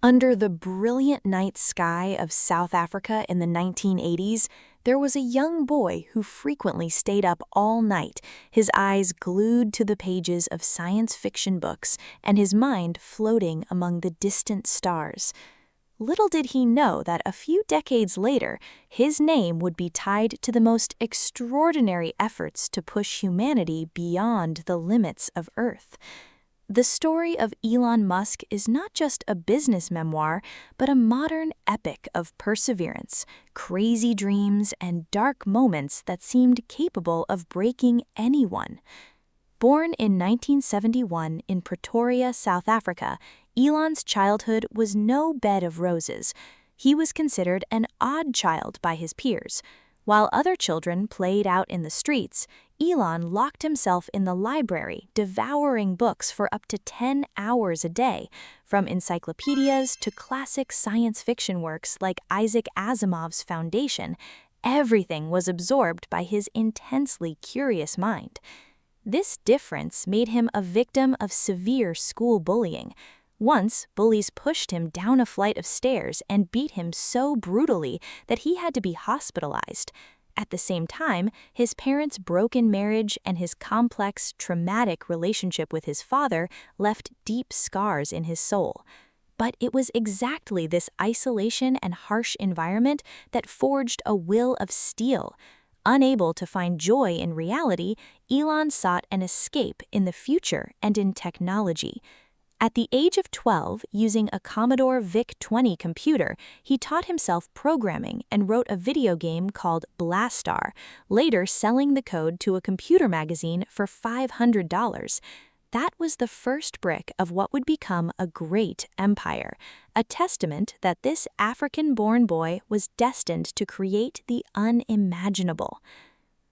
Under the brilliant night sky of South Africa in the 1980s, there was a young boy who frequently stayed up all night, his eyes glued to the pages of science fiction books and his mind floating among the distant stars. Little did he know that a few decades later, his name would be tied to the most extraordinary efforts to push humanity beyond the limits of Earth. The story of Elon Musk is not just a business memoir, but a modern epic of perseverance, crazy dreams, and dark moments that seemed capable of breaking anyone. Born in 1971 in Pretoria, South Africa, Elon's childhood was no bed of roses. He was considered an odd child by his peers. While other children played out in the streets, Elon locked himself in the library, devouring books for up to 10 hours a day, from encyclopedias to classic science fiction works like Isaac Asimov's Foundation. Everything was absorbed by his intensely curious mind. This difference made him a victim of severe school bullying. Once, bullies pushed him down a flight of stairs and beat him so brutally that he had to be hospitalized. At the same time, his parents' broken marriage and his complex, traumatic relationship with his father left deep scars in his soul. But it was exactly this isolation and harsh environment that forged a will of steel. Unable to find joy in reality, Elon sought an escape in the future and in technology. At the age of 12, using a Commodore VIC-20 computer, he taught himself programming and wrote a video game called Blastar, later selling the code to a computer magazine for $500. That was the first brick of what would become a great empire, a testament that this African-born boy was destined to create the unimaginable.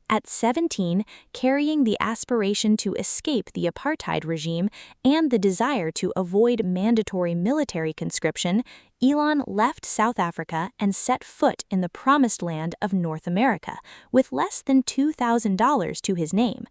At 17, carrying the aspiration to escape the apartheid regime and the desire to avoid mandatory military conscription, Elon left South Africa and set foot in the promised land of North America, with less than $2,000 to his name.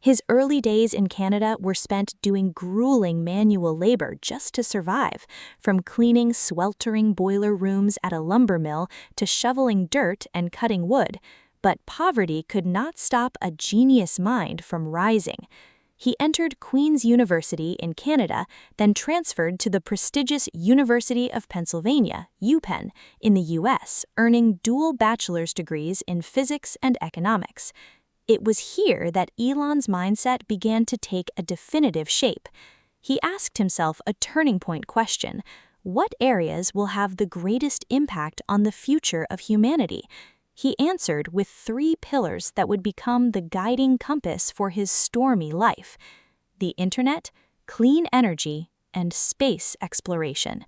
His early days in Canada were spent doing grueling manual labor just to survive, from cleaning sweltering boiler rooms at a lumber mill to shoveling dirt and cutting wood. But poverty could not stop a genius mind from rising. He entered Queen's University in Canada, then transferred to the prestigious University of Pennsylvania, UPenn, in the US, earning dual bachelor's degrees in physics and economics. It was here that Elon's mindset began to take a definitive shape. He asked himself a turning-point question: what areas will have the greatest impact on the future of humanity? He answered with 3 pillars that would become the guiding compass for his stormy life: the internet, clean energy, and space exploration.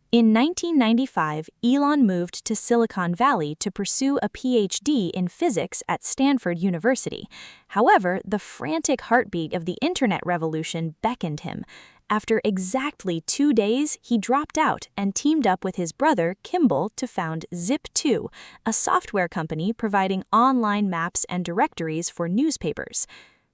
In 1995, Elon moved to Silicon Valley to pursue a PhD in physics at Stanford University. However, the frantic heartbeat of the internet revolution beckoned him. After exactly 2 days, he dropped out and teamed up with his brother, Kimball, to found Zip2, a software company providing online maps and directories for newspapers.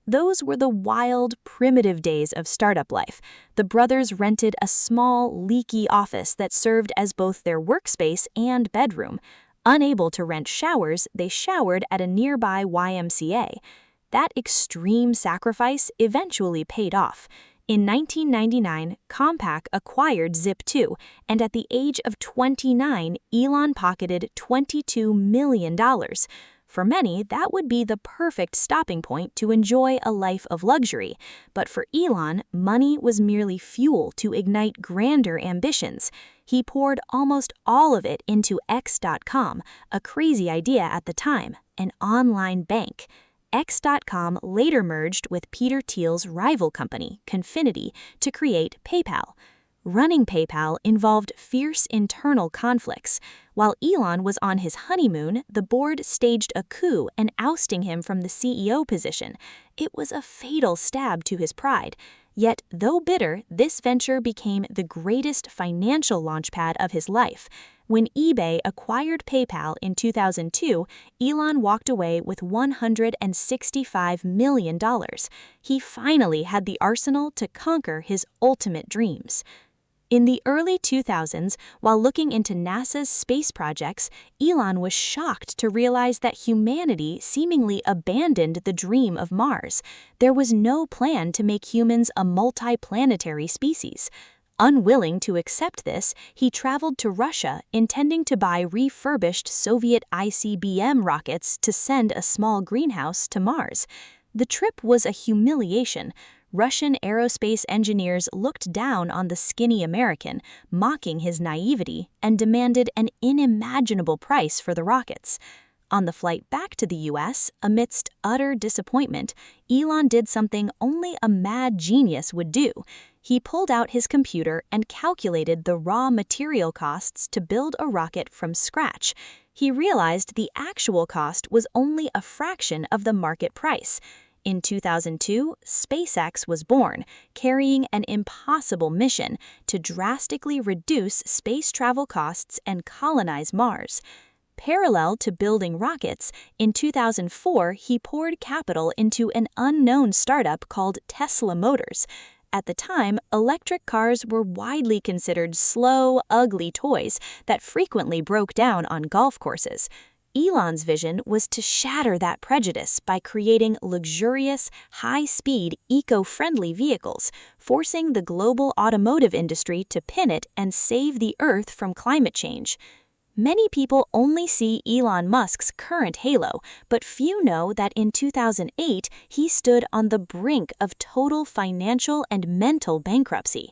Those were the wild, primitive days of startup life. The brothers rented a small, leaky office that served as both their workspace and bedroom. Unable to rent showers, they showered at a nearby YMCA. That extreme sacrifice eventually paid off. In 1999, Compaq acquired Zip2, and at the age of 29, Elon pocketed $22 million. For many, that would be the perfect stopping point to enjoy a life of luxury. But for Elon, money was merely fuel to ignite grander ambitions. He poured almost all of it into X.com, a crazy idea at the time, an online bank. X.com later merged with Peter Thiel's rival company, Confinity, to create PayPal. Running PayPal involved fierce internal conflicts. While Elon was on his honeymoon, the board staged a coup and ousting him from the CEO position. It was a fatal stab to his pride. Yet, though bitter, this venture became the greatest financial launchpad of his life. When eBay acquired PayPal in 2002, Elon walked away with $165 million. He finally had the arsenal to conquer his ultimate dreams. In the early 2000s, while looking into NASA's space projects, Elon was shocked to realize that humanity seemingly abandoned the dream of Mars. There was no plan to make humans a multi-planetary species. Unwilling to accept this, he traveled to Russia, intending to buy refurbished Soviet ICBM rockets to send a small greenhouse to Mars. The trip was a humiliation. Russian aerospace engineers looked down on the skinny American, mocking his naivety, and demanded an unimaginable price for the rockets. On the flight back to the US, amidst utter disappointment, Elon did something only a mad genius would do. He pulled out his computer and calculated the raw material costs to build a rocket from scratch. He realized the actual cost was only a fraction of the market price. In 2002, SpaceX was born, carrying an impossible mission to drastically reduce space travel costs and colonize Mars. Parallel to building rockets, in 2004 he poured capital into an unknown startup called Tesla Motors. At the time, electric cars were widely considered slow, ugly toys that frequently broke down on golf courses. Elon's vision was to shatter that prejudice by creating luxurious, high-speed, eco-friendly vehicles, forcing the global automotive industry to pin it and save the Earth from climate change. Many people only see Elon Musk's current halo, but few know that in 2008 he stood on the brink of total financial and mental bankruptcy.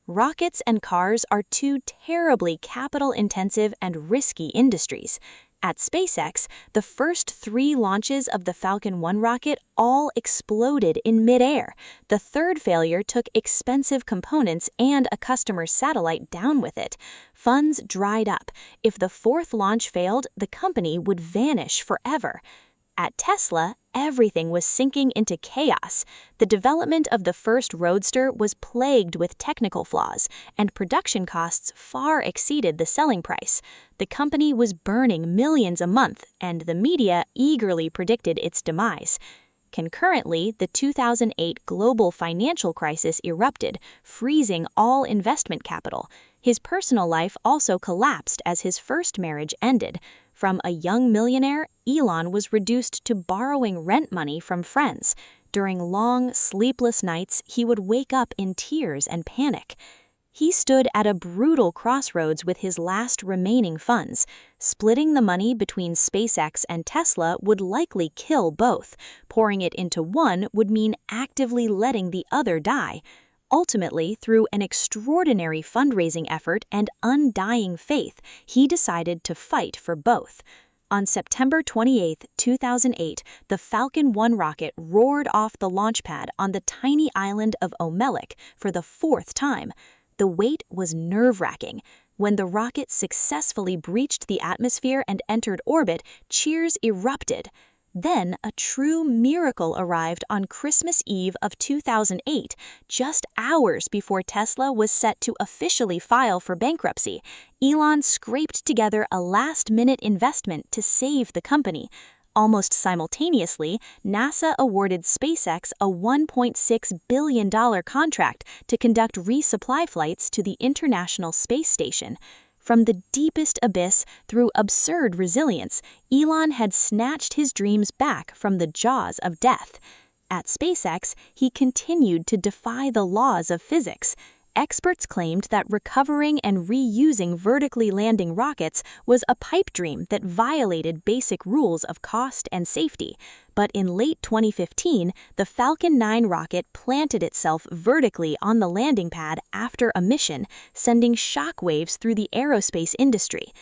Rockets and cars are two terribly capital-intensive and risky industries. At SpaceX, the first 3 launches of the Falcon 9 rocket all exploded in midair. The third failure took expensive components and a customer's satellite down with it. Funds dried up. If the 4th launch failed, the company would vanish forever. At Tesla, everything was sinking into chaos. The development of the first Roadster was plagued with technical flaws, and production costs far exceeded the selling price. The company was burning millions a month, and the media eagerly predicted its demise. Concurrently, the 2008 global financial crisis erupted, freezing all investment capital. His personal life also collapsed as his first marriage ended. From a young millionaire, Elon was reduced to borrowing rent money from friends. During long, sleepless nights, he would wake up in tears and panic. He stood at a brutal crossroads with his last remaining funds. Splitting the money between SpaceX and Tesla would likely kill both. Pouring it into one would mean actively letting the other die. Ultimately, through an extraordinary fundraising effort and undying faith, he decided to fight for both. On September 28, 2008, the Falcon 9 rocket roared off the launch pad on the tiny island of Omelek for the 4th time. The wait was nerve-wracking. When the rocket successfully breached the atmosphere and entered orbit, cheers erupted. Then a true miracle arrived on Christmas Eve of 2008, just hours before Tesla was set to officially file for bankruptcy. Elon scraped together a last-minute investment to save the company. Almost simultaneously, NASA awarded SpaceX a $1.6 billion contract to conduct resupply flights to the International Space Station. From the deepest abyss through absurd resilience, Elon had snatched his dreams back from the jaws of death. At SpaceX, he continued to defy the laws of physics. Experts claimed that recovering and reusing vertically landing rockets was a pipe dream that violated basic rules of cost and safety. But in late 2015, the Falcon 9 rocket planted itself vertically on the landing pad after a mission, sending shockwaves through the aerospace industry.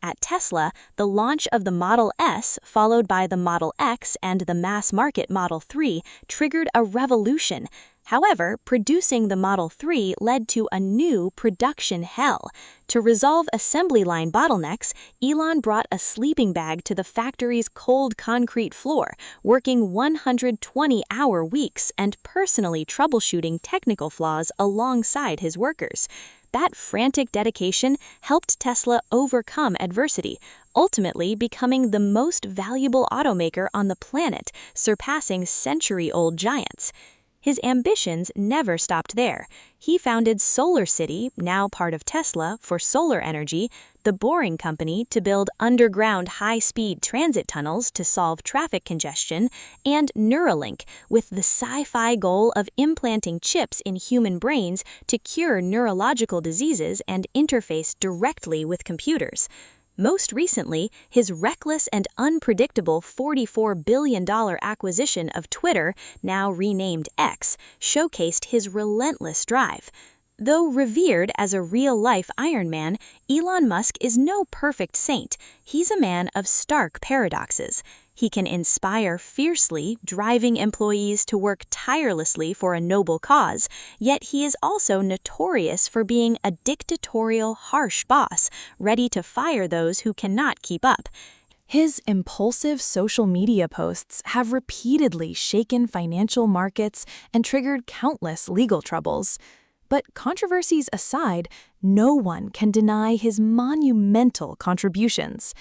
At Tesla, the launch of the Model S, followed by the Model X and the mass-market Model 3, triggered a revolution. However, producing the Model 3 led to a new production hell. To resolve assembly line bottlenecks, Elon brought a sleeping bag to the factory's cold concrete floor, working 120-hour weeks and personally troubleshooting technical flaws alongside his workers. That frantic dedication helped Tesla overcome adversity, ultimately becoming the most valuable automaker on the planet, surpassing century-old giants. His ambitions never stopped there. He founded Solar City, now part of Tesla, for solar energy, the Boring Company to build underground high-speed transit tunnels to solve traffic congestion, and Neuralink, with the sci-fi goal of implanting chips in human brains to cure neurological diseases and interface directly with computers. Most recently, his reckless and unpredictable $44 billion acquisition of Twitter, now renamed X, showcased his relentless drive. Though revered as a real-life Iron Man, Elon Musk is no perfect saint. He's a man of stark paradoxes. He can inspire fiercely, driving employees to work tirelessly for a noble cause, yet he is also notorious for being a dictatorial, harsh boss, ready to fire those who cannot keep up. His impulsive social media posts have repeatedly shaken financial markets and triggered countless legal troubles. But controversies aside, no one can deny his monumental contributions.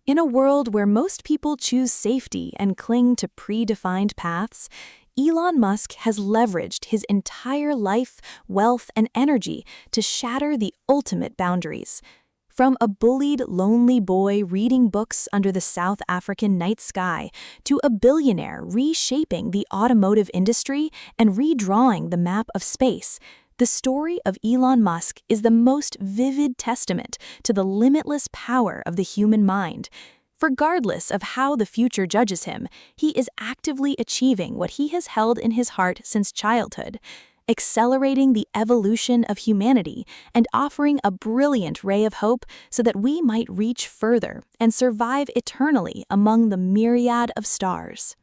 In a world where most people choose safety and cling to predefined paths, Elon Musk has leveraged his entire life, wealth, and energy to shatter the ultimate boundaries. From a bullied, lonely boy reading books under the South African night sky to a billionaire reshaping the automotive industry and redrawing the map of space, the story of Elon Musk is the most vivid testament to the limitless power of the human mind. Regardless of how the future judges him, he is actively achieving what he has held in his heart since childhood, accelerating the evolution of humanity and offering a brilliant ray of hope so that we might reach further and survive eternally among the myriad of stars.